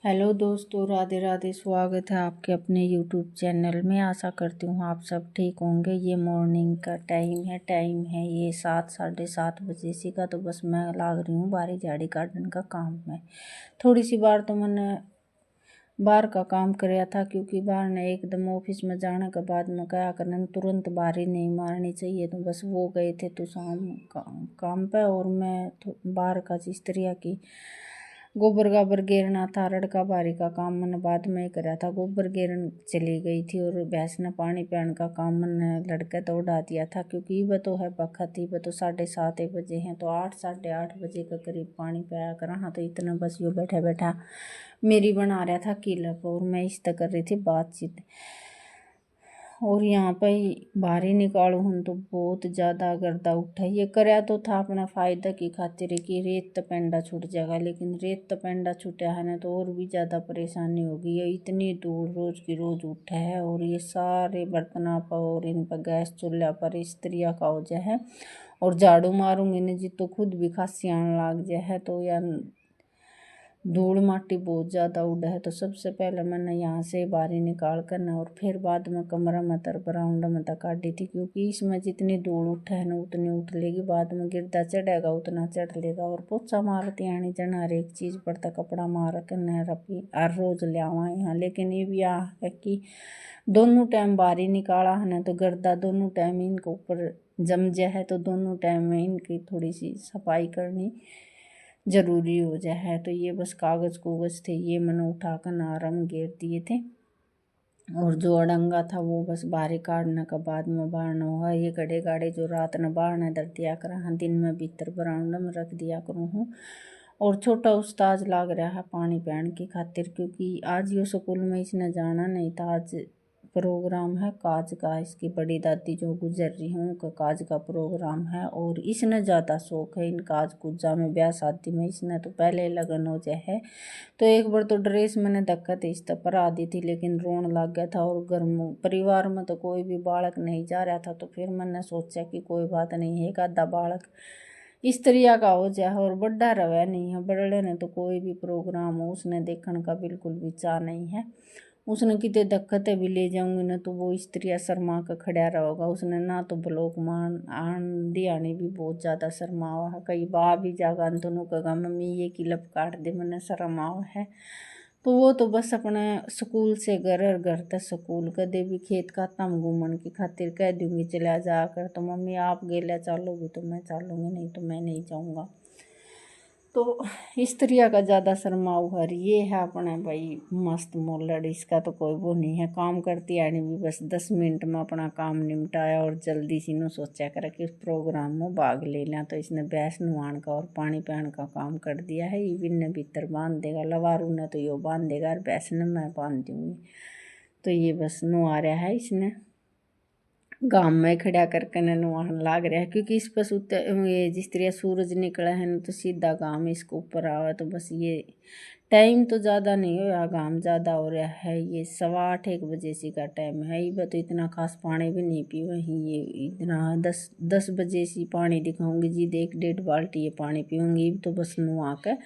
Hello दोस्तों, राधे राधे। स्वागत है आपके अपने यूट्यूब चैनल में। आशा करती हूँ आप सब ठीक होंगे। ये मॉर्निंग का टाइम है ये 7 साढ़े 7 बजे से का। तो बस मैं लाग रही हूँ बारी झाड़ी गार्डन का काम में। थोड़ी सी बार तो मैंने बाहर का काम कराया था, क्योंकि बाहर ने एकदम ऑफिस में जाने के बाद में क्या करना, तुरंत बारी नहीं मारनी चाहिए। तो बस वो गए थे तो शाम काम पे, और मैं तो बाहर का चिस्तरिया की गोबर गाबर गेरना था। रड़का बारी का काम मैंने बाद में करा था। गोबर गेरन चली गई थी और भैंस ने पानी पीने का काम मैंने लड़के तो उड़ा दिया था, क्योंकि वह तो है बखत ही, वह तो 7:30 बजे हैं। तो 8 साढ़े 8 बजे के करीब पानी पाया करा। हाँ, तो इतना बस यो बैठा बैठा मेरी बना रहा था किलप, और मैं इस तक कर रही थी बातचीत। और यहाँ पे बाहरी निकालू हूँ तो बहुत ज़्यादा गर्दा उठा। ये करया तो था अपना फ़ायदा की खातिर कि रेत तपेंडा छूट जाएगा, लेकिन रेत तपेंडा छूटा है ना तो और भी ज़्यादा परेशानी होगी। ये इतनी धूल रोज़ की रोज़ उठा है, और ये सारे बर्तना पर और इन पर गैस चूल्हा पर इस्त्रिया का हो जाए है। और झाड़ू मारूंगी ना जी तो खुद भी खांसी आने लग जाए है। तो यार धूल माटी बहुत ज़्यादा उड़ा है। तो सबसे पहले मैंने यहाँ से बारी निकाल कर ना, और फिर बाद में कमरा में बरामदा में तक काटी थी, क्योंकि इसमें जितनी धूल उठे है ना उतनी उठ लेगी। बाद में गिरदा चढ़ेगा उतना चढ़ लेगा। और पोछा मारती आनी जन हर एक चीज़ पर तक कपड़ा मार कर न रपी हर रोज़ ले आवा यहाँ। लेकिन ये भी आ है कि दोनों टाइम बारी निकाला है ना तो गर्दा दोनों टाइम इनके ऊपर जम जाए है। तो दोनों टाइम में इनकी थोड़ी सी सफाई करनी ज़रूरी हो जाए है। तो ये बस कागज़ कूगज़ थे, ये मैंने उठा कर नारम घेर दिए थे। और जो अड़ंगा था वो बस बाहर काटने का बाद में बाहर होगा। ये गड़े गाड़े जो रात ने बाहर न दर दिया कर, हाँ दिन में भीतर बरामदा में रख दिया करूँ हूँ। और छोटा उस्ताज लाग रहा है पानी पीने की खातिर, क्योंकि आज यो स्कूल में इसने जाना नहीं था। आज प्रोग्राम है काज का, इसकी बड़ी दादी जो गुजर रही हूँ उनका काज का प्रोग्राम है। और इसने ज़्यादा शौक है इन काज कुजा में, ब्याह शादी में। इसने तो पहले लगन हो जाए है। तो एक बार तो ड्रेस मैंने धक्का इस पर आ दी थी, लेकिन रोन लग गया था। और गर्म परिवार में तो कोई भी बालक नहीं जा रहा था। तो फिर मैंने सोचा कि कोई बात नहीं है, एक आधा बालक इस तरिया का हो जाए और बड़ा रवा नहीं है। बड़े ने तो कोई भी प्रोग्राम हो उसने देखने का बिल्कुल भी चाह नहीं है। उसने कितने दक्कते भी ले जाऊंगी ना तो वो स्त्रिया शर्मा का खड़ा रहेगा। उसने ना तो ब्लॉक मान आंधी आनी भी बहुत ज़्यादा शर्मावा है। कई बार भी जागा दोनों कहा मम्मी ये किलप काट दे, मैंने शर्मावा है। तो वो तो बस अपने स्कूल से घर और घर तक स्कूल कदे भी खेत का तम घूमन की खातिर कह दूंगी चला जाकर। तो मम्मी आप गेला चलोगी तो मैं चलूँगी, नहीं तो मैं नहीं जाऊँगा। तो इस तरिया का ज़्यादा शर्माऊ हर ये है अपने भाई मस्त मोलड़। इसका तो कोई वो नहीं है। काम करती आनी भी बस 10 मिनट में अपना काम निपटाया और जल्दी सी नो सोचा करे कि उस प्रोग्राम में भाग ले लें। तो इसने भैंस नुहान का और पानी पीने का काम कर दिया है। ये भी ने भीतर बांध देगा, लवारू ने तो यो बांध देगा और भैंस ने मैं बांध दूँगी। तो ये बस नुहा रहा है इसने गाम में खड़ा करके नहवान लाग रहा है, क्योंकि इस पर ये जिस तरह सूरज निकला है ना तो सीधा गाम इसके ऊपर आवा। तो बस ये टाइम तो ज़्यादा नहीं हो, गाम ज़्यादा हो रहा है। ये 8:15 सी का टाइम है। ये तो इतना खास पानी भी नहीं पी वही। ये इतना 10 बजे सी पानी दिखाऊंगी जी, 1-1.5 बाल्टी ये पानी पीऊँगी तो बस नुआ के।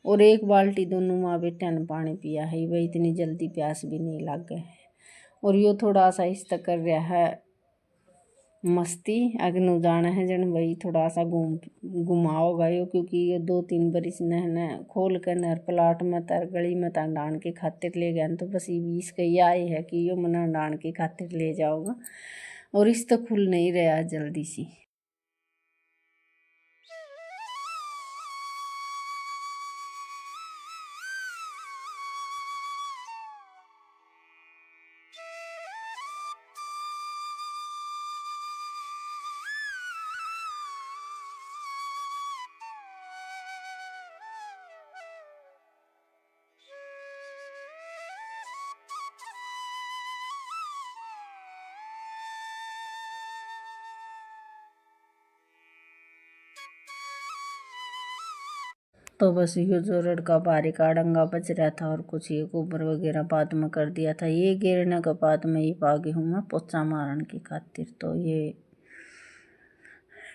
और 1 बाल्टी दोनों माँ बेटा ने पानी पिया है। वही इतनी जल्दी प्यास भी नहीं लग गए। और यो थोड़ा सा इस तक कर रहा है मस्ती। अगनू जाना है जन भाई थोड़ा सा घुमाओ गयो, क्योंकि ये 2-3 बरिस नहने खोल कर नहर प्लाट में तर गली में तर डान की खातिर ले गया। तो बस ये 20 का ये आए है कि यो मना डान की खातिर ले जाओगा। और इस तो खुल नहीं रहा जल्दी सी। तो बस ये जो रड़का बारी का डंगा बच रहा था, और कुछ ये गोबर वगैरह बाद में कर दिया था। ये गिरने के बाद में ये भागी हूँ मैं पोछा मारने की खातिर। तो ये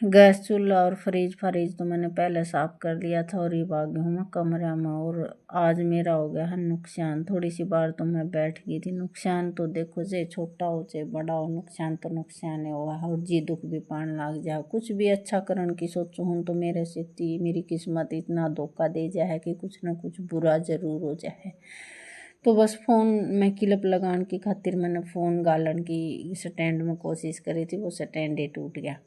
गैस चूल्हा और फ्रिज तो मैंने पहले साफ कर लिया था और ये आ गई हूँ मैं कमरे में। और आज मेरा हो गया है नुकसान। थोड़ी सी बार तो मैं बैठ गई थी। नुकसान तो देखो चाहे छोटा हो चाहे बड़ा हो, नुकसान तो नुकसान है हुआ है। और जी दुख भी पान लग जाए। कुछ भी अच्छा करने की सोचो हूँ तो मेरे से मेरी किस्मत इतना धोखा दे जाए कि कुछ ना कुछ बुरा जरूर हो जाए। तो बस फ़ोन में क्लिप लगाने की खातिर मैंने फ़ोन गालन की स्टैंड में कोशिश करी थी, वो स्टैंड ही टूट गया।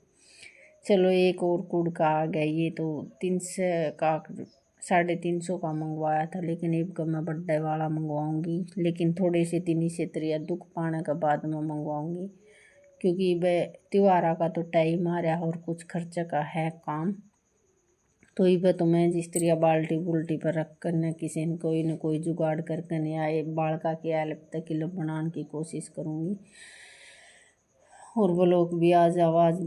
चलो एक और कुड़ का आ गया। ये तो 300 का 350 का मंगवाया था, लेकिन एक का मैं बर्थडे वाला मंगवाऊंगी। लेकिन थोड़े से तीन से त्रिया दुख पाने के बाद में मंगवाऊंगी, क्योंकि वह त्योहारा का तो टाइम आ रहा है और कुछ खर्चे का है काम। तो ये तो मैं जिस तरह बाल्टी बुल्टी पर रख कर न किसी न कोई जुगाड़ करके नहीं आए बालका के हेल्प तक किलो बनाने की कोशिश करूँगी। और वो लोग भी आज आवाज़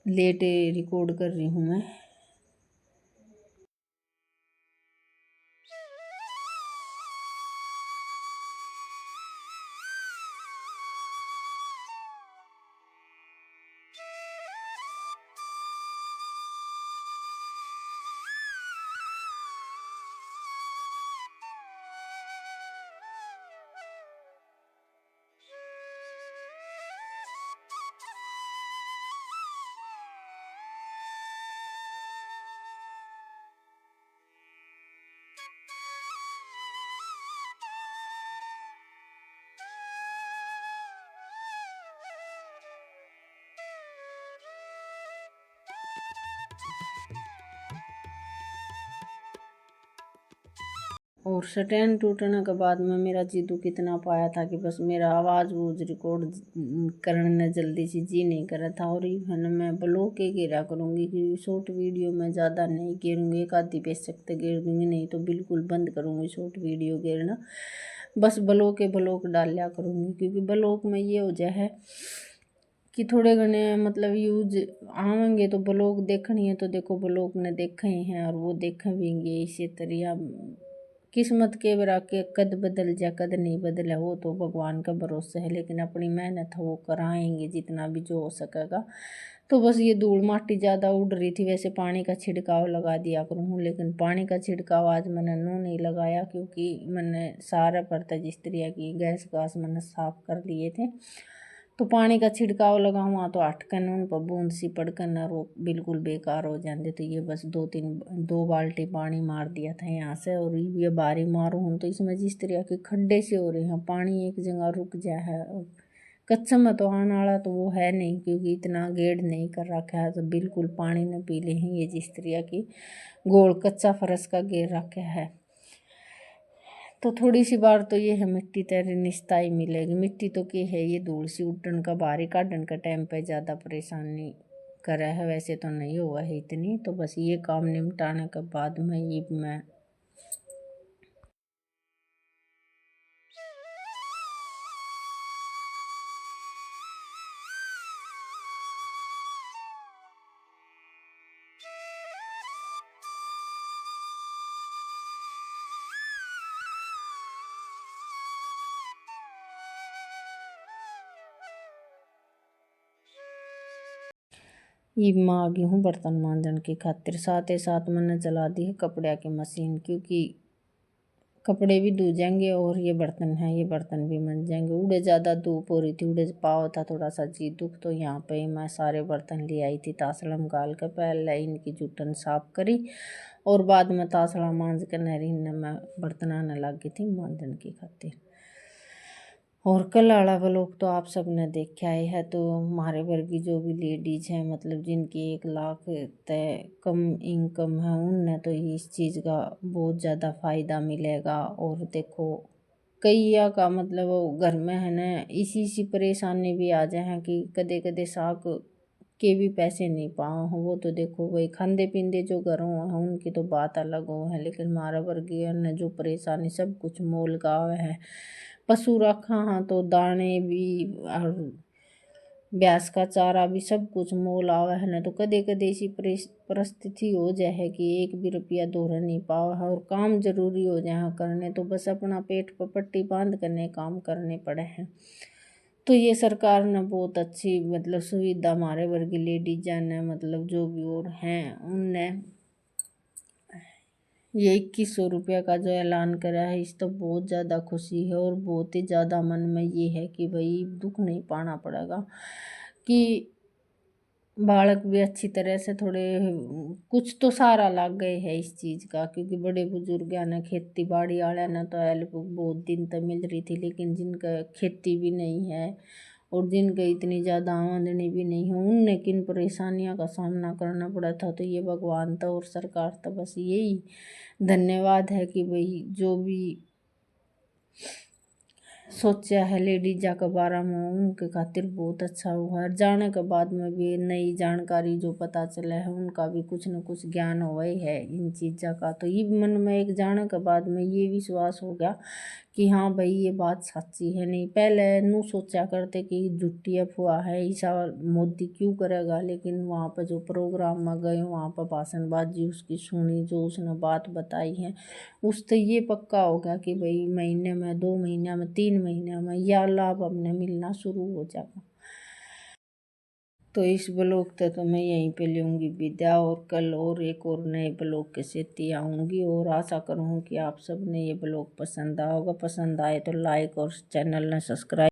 लेट रिकॉर्ड कर रही हूँ मैं। और स्टैंड टूटने के बाद में मेरा जीदू कितना पाया था कि बस मेरा आवाज़ वूज रिकॉर्ड करने में जल्दी से जी नहीं कर रहा था। और इवन मैं ब्लॉक के गिरा करूँगी कि शॉर्ट वीडियो में ज़्यादा नहीं गिरूँगी, एक आधी बेशक तक गिर दूँगी, नहीं तो बिल्कुल बंद करूँगी शॉर्ट वीडियो गिरना। बस ब्लॉक डाल लिया करूँगी, क्योंकि ब्लॉक में ये हो जाए कि थोड़े घने मतलब यूज आवेंगे तो ब्लॉग देखनी है तो देखो ब्लॉग ने देखे ही हैं और वो देखेंगे। इसी तरह किस्मत के बरा के कद बदल जा कद नहीं बदला वो तो भगवान का भरोसा है, लेकिन अपनी मेहनत वो कराएंगे जितना भी जो हो सकेगा। तो बस ये धूल माटी ज़्यादा उड़ रही थी, वैसे पानी का छिड़काव लगा दिया करूँ, लेकिन पानी का छिड़काव आज मैंने नहीं लगाया, क्योंकि मैंने सारा बर्तन जिस तरह की गैस मैंने साफ़ कर लिए थे। तो पानी का छिड़काव लगाऊँ तो अटकन उन पर बूंद सी पड़कर न रो बिल्कुल बेकार हो जाते। तो ये बस 2 बाल्टी पानी मार दिया था यहाँ से। और ये बारी मारूँ हूँ तो इसमें जिस तरह के खड्डे से हो रहे हैं, पानी एक जगह रुक जाए है। कच्चा में तो आने वाला तो वो है नहीं, क्योंकि इतना गेड़ नहीं कर रखा है, तो बिल्कुल पानी न पी ले हैं। ये जिस तरह की गोल कच्चा फरस का गेर रखा है। तो थोड़ी सी बार तो ये है मिट्टी तेरी निस्ताई मिलेगी। मिट्टी तो क्या है, ये धूल सी उड्डन का बाहरी काटन का टाइम पे ज़्यादा परेशानी करा है, वैसे तो नहीं हुआ है इतनी। तो बस ये काम निपटाने के बाद में ये मैं माँ आ गई हूँ बर्तन मांजन की खातिर। साथ ही साथ मैंने चला दी है कपड़े की मशीन, क्योंकि कपड़े भी धो जाएंगे और ये बर्तन है ये बर्तन भी मंज जाएंगे। उड़े ज़्यादा धूप हो रही थी, उड़े पाव था थोड़ा सा जी दुख। तो यहाँ पे मैं सारे बर्तन ले आई थी तासलम गाल कर, पहले इनकी जुटन साफ करी और बाद में तासला मांज कर नहरीन ने मैं बर्तन आने लग गई थी मांजन की खातिर। और कल वाला व्लॉग तो आप सब ने देखा ही है। तो हमारे वर्गी जो भी लेडीज हैं, मतलब जिनकी 1 लाख तय कम इनकम है, उनने तो इस चीज़ का बहुत ज़्यादा फ़ायदा मिलेगा। और देखो कईया का मतलब वो घर में है ना इसी परेशानी भी आ जाए कि कदे कदे साग के भी पैसे नहीं पाओ हो। वो तो देखो वही खांदे पींदे जो घरों हैं उनकी तो बात अलग हो है, लेकिन हमारा वर्गीय ने जो परेशानी सब कुछ मोल का है। पशु रखा हाँ तो दाने भी और भैंस का चारा भी सब कुछ मोल आवा है ना। तो कदे कदे ऐसी परिस्थिति हो जाए कि 1 भी रुपया दोहरा नहीं पावा है और काम जरूरी हो जाए करने, तो बस अपना पेट पर पट्टी बांध करने काम करने पड़े हैं। तो ये सरकार ने बहुत अच्छी मतलब सुविधा हमारे वर्गी लेडीज ने मतलब जो भी और हैं उनने ये 2100 रुपया का जो ऐलान करा है इस तो बहुत ज़्यादा खुशी है और बहुत ही ज़्यादा मन में ये है कि भाई दुख नहीं पाना पड़ेगा कि बालक भी अच्छी तरह से थोड़े कुछ तो सहारा लग गए है इस चीज़ का, क्योंकि बड़े बुजुर्ग ने खेती बाड़ी वाले ने तो हेल्प बहुत दिन तक मिल रही थी, लेकिन जिनका खेती भी नहीं है और जिनके इतनी ज़्यादा आमदनी भी नहीं है उनने किन परेशानियों का सामना करना पड़ा था। तो ये भगवान तो और सरकार तो बस यही धन्यवाद है कि भाई जो भी सोचा है लेडीजा के बारे में उनके खातिर बहुत अच्छा हुआ है। जाने के बाद में भी नई जानकारी जो पता चला है उनका भी कुछ न कुछ ज्ञान हुआ ही है इन चीज़ों का। तो ये मन में एक जाने के बाद में ये विश्वास हो गया कि हाँ भाई ये बात सच्ची है। नहीं पहले नू सोचा करते कि झूठी अफवाह है, ऐसा मोदी क्यों करेगा, लेकिन वहाँ पर जो प्रोग्राम में गए वहाँ पर भाषणबाजी उसकी सुनी जो उसने बात बताई है उससे ये पक्का हो गया कि भाई महीने में 2 महीने में 3 महीने में यह लाभ हमने मिलना शुरू हो जाएगा। तो इस ब्लॉग तक तो मैं यहीं पे लूँगी विदा और कल और एक और नए ब्लॉग के साथ ही आऊँगी और आशा करूँ कि आप सब ने ये ब्लॉग पसंद आया होगा। पसंद आए तो लाइक और चैनल ने सब्सक्राइब